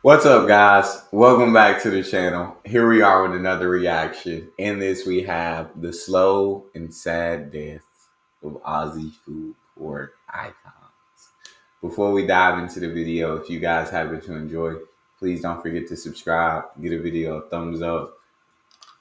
What's up, guys? Welcome back to the channel. Here we are with another reaction. In this, we have the slow and sad death of Aussie food court icons. Before we dive into the video, if you guys happen to enjoy, please don't forget to subscribe, give the video a thumbs up.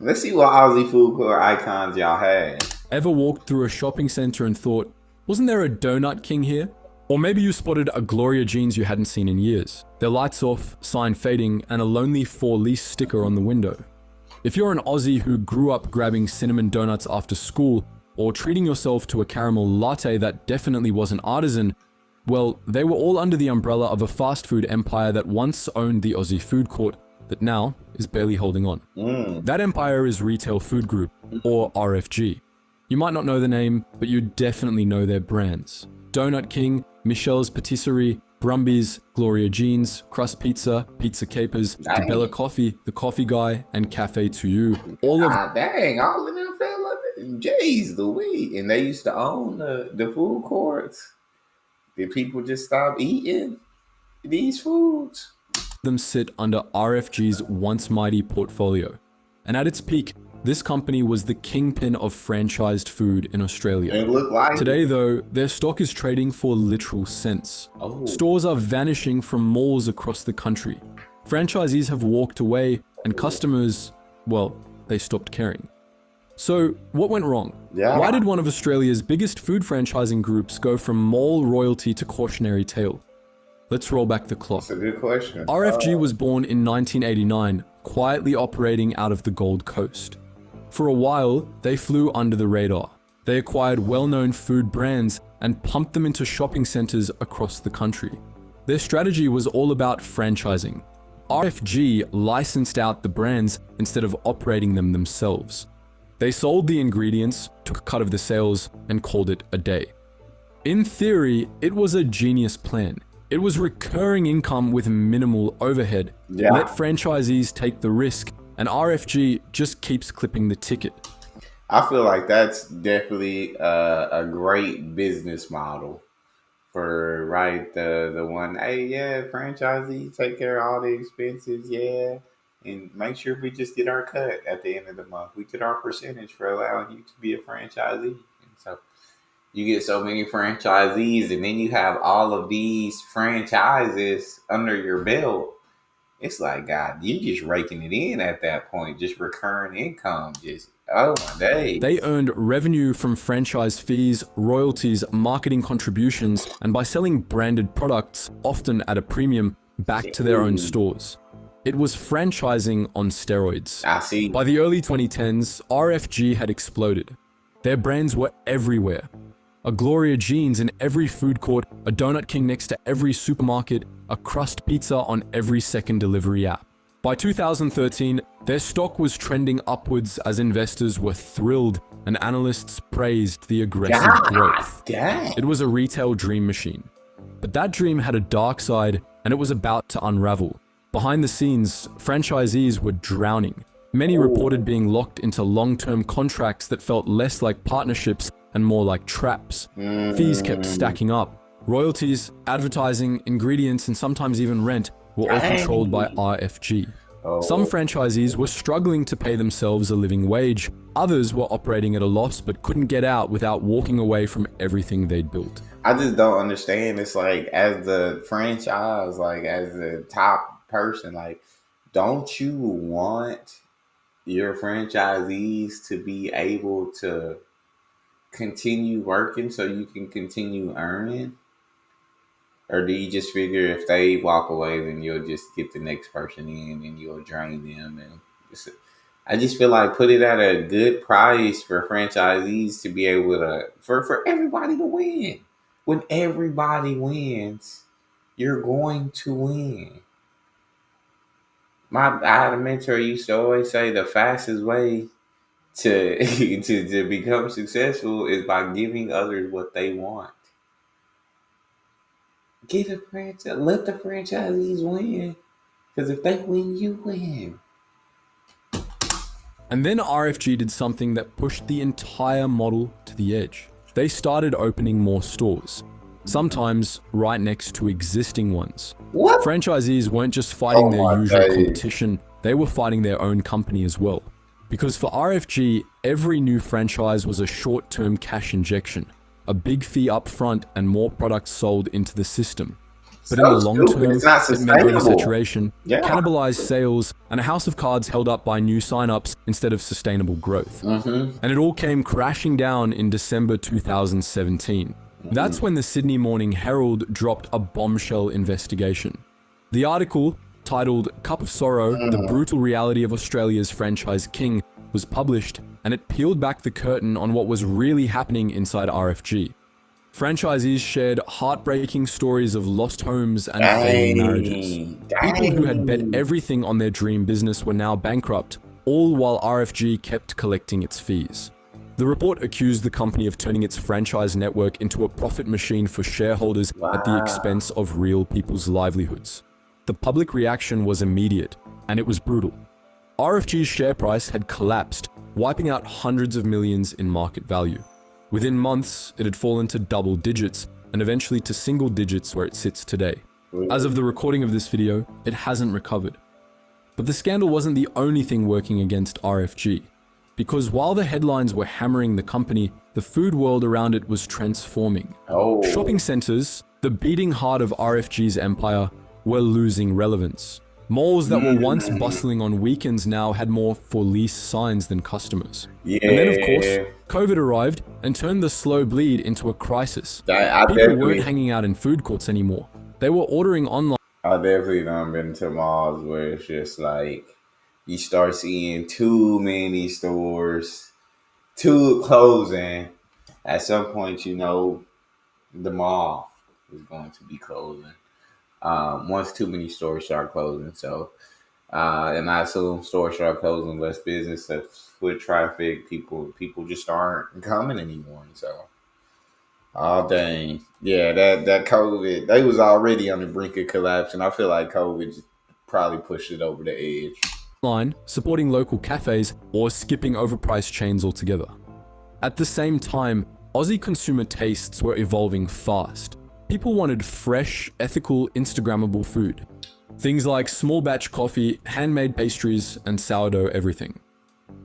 Let's see what Aussie food court icons y'all had. Ever walked through a shopping center and thought, wasn't there a donut king here? Or maybe you spotted a Gloria jeans you hadn't seen in years. Their lights off, sign fading, and a lonely for lease sticker on the window. If you're an Aussie who grew up grabbing cinnamon donuts after school, or treating yourself to a caramel latte that definitely wasn't artisan, well, they were all under the umbrella of a fast food empire that once owned the Aussie food court, that now is barely holding on. That empire is Retail Food Group, or RFG. You might not know the name, but you definitely know their brands. Donut King, Michelle's Patisserie, Brumby's, Gloria Jeans, Crust Pizza, Pizza Capers, DeBella Coffee, The Coffee Guy, and Cafe To You. All of dang, all of them fell under Jay's Louis, and they used to own the food courts. Did people just stop eating these foods? them sit under RFG's once mighty portfolio. And at its peak, this company was the kingpin of franchised food in Australia. It looked like Today though, their stock is trading for literal cents. Stores are vanishing from malls across the country. Franchisees have walked away and customers, well, they stopped caring. So what went wrong? Why did one of Australia's biggest food franchising groups go from mall royalty to cautionary tale? Let's roll back the clock. That's a good question. RFG was born in 1989, quietly operating out of the Gold Coast. For a while, they flew under the radar. They acquired well-known food brands and pumped them into shopping centers across the country. Their strategy was all about franchising. RFG licensed out the brands instead of operating them themselves. They sold the ingredients, took a cut of the sales, and called it a day. In theory, it was a genius plan. It was recurring income with minimal overhead. Let franchisees take the risk, and RFG just keeps clipping the ticket. I feel like that's definitely a great business model for the one. Hey, yeah, franchisees take care of all the expenses, and make sure we just get our cut at the end of the month. We get our percentage for allowing you to be a franchisee. And so you get so many franchisees, and then you have all of these franchises under your belt. It's like, God, you're just raking it in at that point, just recurring income. Just, oh my day. They earned revenue from franchise fees, royalties, marketing contributions, and by selling branded products, often at a premium, back to their own stores. It was franchising on steroids. I see. By the early 2010s, RFG had exploded. Their brands were everywhere. A Gloria Jeans in every food court, a Donut King next to every supermarket, a Crust Pizza on every second delivery app. By 2013, their stock was trending upwards as investors were thrilled and analysts praised the aggressive growth. It was a retail dream machine. But that dream had a dark side, and it was about to unravel. Behind the scenes, franchisees were drowning. Many reported being locked into long-term contracts that felt less like partnerships and more like traps. Fees kept stacking up. Royalties, advertising, ingredients, and sometimes even rent were all controlled by RFG. Some franchisees were struggling to pay themselves a living wage. Others were operating at a loss but couldn't get out without walking away from everything they'd built. I just don't understand. It's like, as the franchise, like as the top person, like, don't you want your franchisees to be able to continue working so you can continue earning? Or do you just figure if they walk away, then you'll just get the next person in and you'll drain them? And I just feel like put it at a good price for franchisees to be able to, for everybody to win. When everybody wins, you're going to win. I had a mentor who used to always say the fastest way to to become successful is by giving others what they want. Get a franchise, let the franchisees win. Because if they win, you win. And then RFG did something that pushed the entire model to the edge. They started opening more stores. sometimes right next to existing ones. What? Franchisees weren't just fighting Oh their my usual days. competition, they were fighting their own company as well. Because for RFG, every new franchise was a short-term cash injection, a big fee up front and more products sold into the system. But in the So long stupid. term, It's not it meant sustainable. oversaturation, Yeah. cannibalized sales, and a house of cards held up by new signups instead of sustainable growth. And it all came crashing down in December 2017. That's when the Sydney Morning Herald dropped a bombshell investigation. The article, titled Cup of Sorrow, The Brutal Reality of Australia's Franchise King, was published, and it peeled back the curtain on what was really happening inside RFG. Franchisees shared heartbreaking stories of lost homes and failing marriages. People who had bet Dang. everything on their dream business were now bankrupt, all while RFG kept collecting its fees. The report accused the company of turning its franchise network into a profit machine for shareholders at the Wow. expense of real people's livelihoods. The public reaction was immediate, and it was brutal. RFG's share price had collapsed, wiping out hundreds of millions in market value. Within months, it had fallen to double digits, and eventually to single digits where it sits today. As of the recording of this video, it hasn't recovered. But the scandal wasn't the only thing working against RFG, because while the headlines were hammering the company, the food world around it was transforming. Oh. Shopping centers, the beating heart of RFG's empire, were losing relevance. Malls that were once bustling on weekends now had more for lease signs than customers. Yeah. And then, of course, COVID arrived and turned the slow bleed into a crisis. I People definitely, weren't hanging out in food courts anymore. They were ordering online. I definitely done been to malls where it's just like you start seeing too many stores, too closing. At some point, you know, the mall is going to be closing. Once too many stores start closing, so and I assume stores start closing, less business, less foot traffic. People just aren't coming anymore. So, oh dang, yeah, that COVID, they was already on the brink of collapse, and I feel like COVID just probably pushed it over the edge. Supporting local cafes, or skipping overpriced chains altogether. At the same time, Aussie consumer tastes were evolving fast. People wanted fresh, ethical, Instagrammable food. Things like small batch coffee, handmade pastries, and sourdough everything.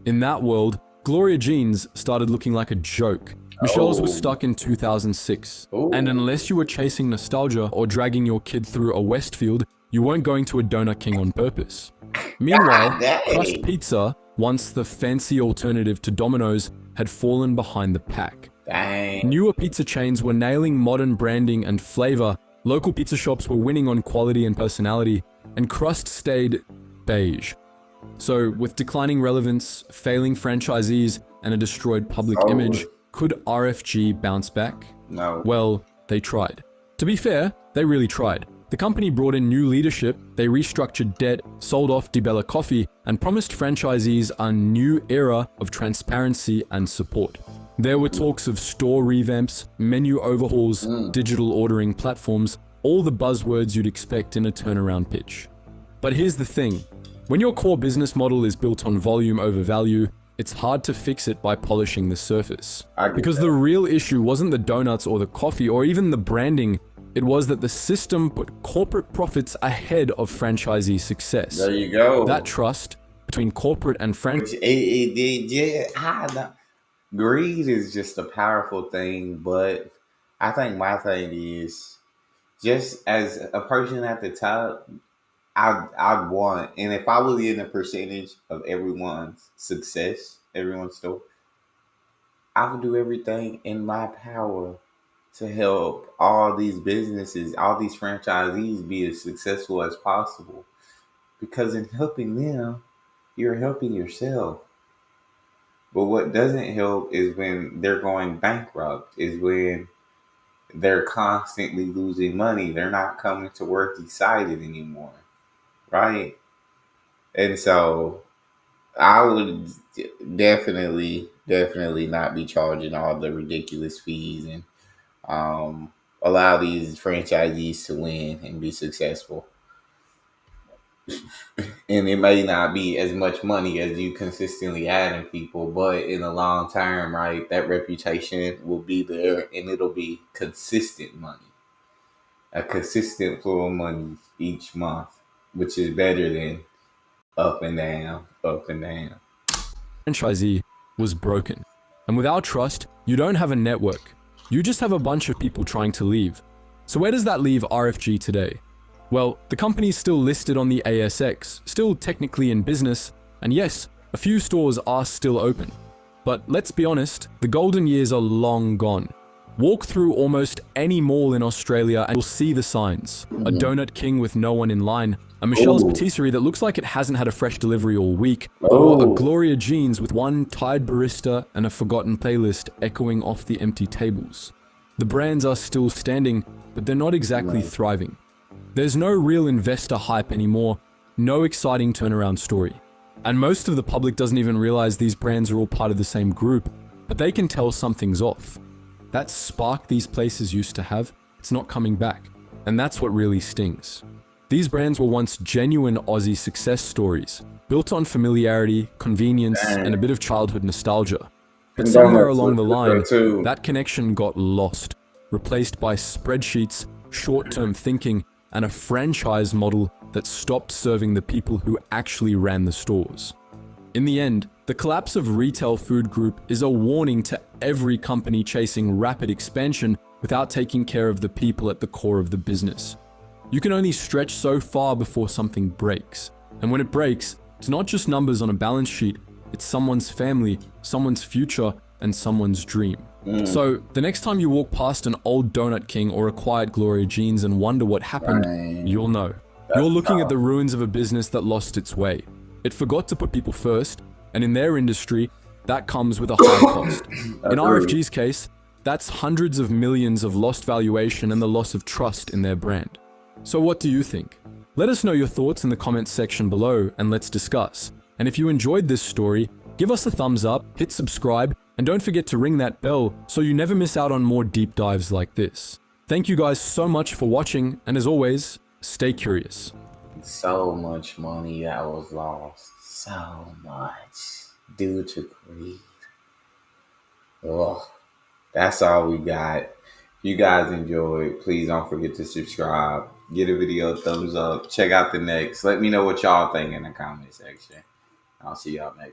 In that world, Gloria Jeans started looking like a joke. Michelle's was stuck in 2006. And unless you were chasing nostalgia or dragging your kid through a Westfield, you weren't going to a Donut King on purpose. Meanwhile, crust pizza, once the fancy alternative to Domino's, had fallen behind the pack. Dang. Newer pizza chains were nailing modern branding and flavor, local pizza shops were winning on quality and personality, and crust stayed beige. So, with declining relevance, failing franchisees, and a destroyed public image, could RFG bounce back? No. Well, they tried. To be fair, they really tried. The company brought in new leadership, they restructured debt, sold off DiBella Coffee, and promised franchisees a new era of transparency and support. There were talks of store revamps, menu overhauls, digital ordering platforms, all the buzzwords you'd expect in a turnaround pitch. But here's the thing. When your core business model is built on volume over value, it's hard to fix it by polishing the surface. Because the real issue wasn't the donuts or the coffee or even the branding, it was that the system put corporate profits ahead of franchisee success. There you go. That trust between corporate and franchise. Greed is just a powerful thing, but I think my thing is just as a person at the top, I'd want, and if I was in a percentage of everyone's success, everyone's story, I would do everything in my power to help all these businesses, all these franchisees be as successful as possible. Because in helping them, you're helping yourself. But what doesn't help is when they're going bankrupt, is when they're constantly losing money. They're not coming to work excited anymore. Right? And so I would definitely not be charging all the ridiculous fees and allow these franchisees to win and be successful. And it may not be as much money as you consistently adding people, but in the long term, right, that reputation will be there and it'll be consistent money. a consistent flow of money each month, which is better than up and down, up and down. Franchisee was broken. And without trust, you don't have a network. You just have a bunch of people trying to leave. So where does that leave RFG today? Well, the company's still listed on the ASX, still technically in business, and yes, a few stores are still open. But let's be honest, the golden years are long gone. Walk through almost any mall in Australia and you'll see the signs. A Donut King with no one in line, a Michelle's Ooh. Patisserie that looks like it hasn't had a fresh delivery all week, Oh. or a Gloria Jeans with one tired barista and a forgotten playlist echoing off the empty tables. The brands are still standing, but they're not exactly thriving. There's no real investor hype anymore, no exciting turnaround story. And most of the public doesn't even realize these brands are all part of the same group, but they can tell something's off. That spark these places used to have, it's not coming back. And that's what really stings. These brands were once genuine Aussie success stories, built on familiarity, convenience, and a bit of childhood nostalgia. But somewhere along the line, that connection got lost, replaced by spreadsheets, short-term thinking, and a franchise model that stopped serving the people who actually ran the stores. In the end, the collapse of Retail Food Group is a warning to every company chasing rapid expansion without taking care of the people at the core of the business. You can only stretch so far before something breaks. And when it breaks, it's not just numbers on a balance sheet, it's someone's family, someone's future, and someone's dream. So the next time you walk past an old Donut King or a quiet Gloria Jeans and wonder what happened, you'll know. You're looking at the ruins of a business that lost its way. It forgot to put people first, and in their industry, that comes with a high cost. In RFG's case, that's hundreds of millions of lost valuation and the loss of trust in their brand. So what do you think? Let us know your thoughts in the comments section below and let's discuss. And if you enjoyed this story, give us a thumbs up, hit subscribe, and don't forget to ring that bell so you never miss out on more deep dives like this. Thank you guys so much for watching, and as always, stay curious. So much money that was lost. So much. Due to greed. Ugh. That's all we got. If you guys enjoyed, please don't forget to subscribe. Give the video a thumbs up. Check out the next. Let me know what y'all think in the comment section. I'll see y'all next.